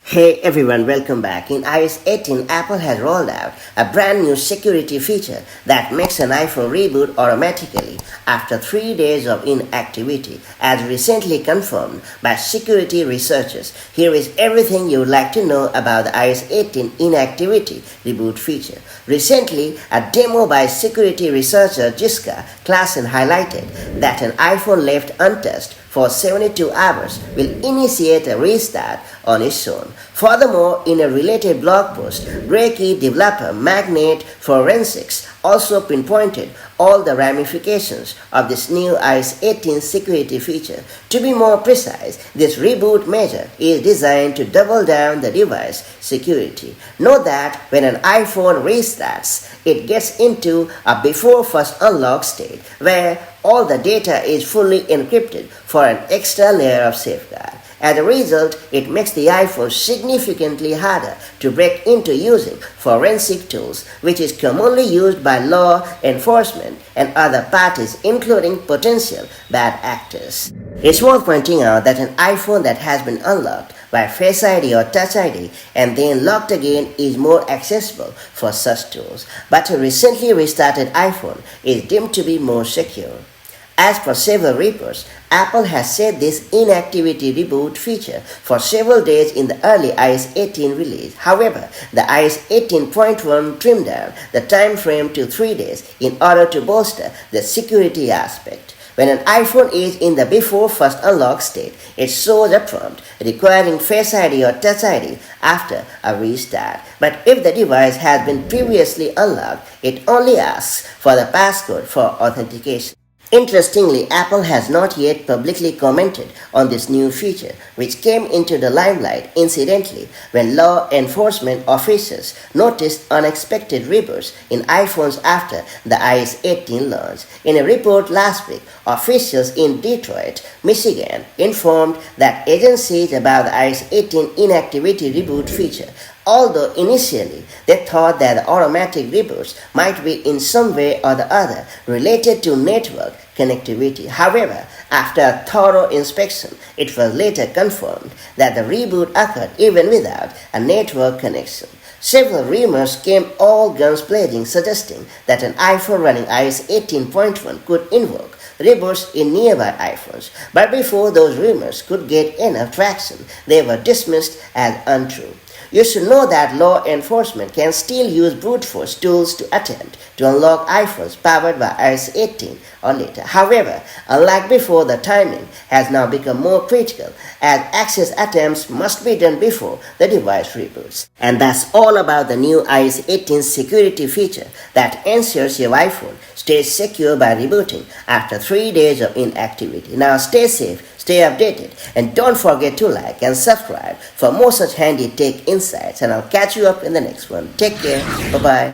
Hey everyone, welcome back. In iOS 18, Apple has rolled out a brand new security feature that makes an iPhone reboot automatically after 3 days of inactivity, as recently confirmed by security researchers. Here is everything you would like to know about the iOS 18 Inactivity Reboot feature. Recently, a demo by security researcher Jiska Klassen highlighted that an iPhone left untouched for 72 hours will initiate a restart on its own. Furthermore, in a related blog post, Grey developer Magnet Forensics also pinpointed all the ramifications of this new iOS 18 security feature. To be more precise, this reboot measure is designed to double down the device security. Note that when an iPhone restarts, it gets into a before first unlock state where all the data is fully encrypted for an extra layer of safeguard. As a result, it makes the iPhone significantly harder to break into using forensic tools, which is commonly used by law enforcement and other parties, including potential bad actors. It's worth pointing out that an iPhone that has been unlocked by Face ID or Touch ID and then locked again is more accessible for such tools, but a recently restarted iPhone is deemed to be more secure. As per several reports, Apple has said this inactivity reboot feature for several days in the early iOS 18 release. However, the iOS 18.1 trimmed down the time frame to 3 days in order to bolster the security aspect. When an iPhone is in the before first unlock state, it shows a prompt requiring Face ID or Touch ID after a restart. But if the device has been previously unlocked, it only asks for the passcode for authentication. Interestingly, Apple has not yet publicly commented on this new feature, which came into the limelight incidentally when law enforcement officers noticed unexpected reboots in iPhones after the iOS 18 launch. In a report last week, officials in Detroit, Michigan informed that agencies about the iOS 18 inactivity reboot feature, although initially they thought that the automatic reboots might be in some way or the other related to network connectivity. However, after a thorough inspection, it was later confirmed that the reboot occurred even without a network connection. Several rumors came, all guns blazing, suggesting that an iPhone running iOS 18.1 could invoke reboots in nearby iPhones. But before those rumors could get enough traction, they were dismissed as untrue. You should know that law enforcement can still use brute force tools to attempt to unlock iPhones powered by iOS 18 or later. However, unlike before, the timing has now become more critical as access attempts must be done before the device reboots. And that's all about the new iOS 18 security feature that ensures your iPhone stays secure by rebooting after 3 days of inactivity. Now stay safe, stay updated, and don't forget to like and subscribe for more such handy tech insights, and I'll catch you up in the next one. Take care. Bye-bye.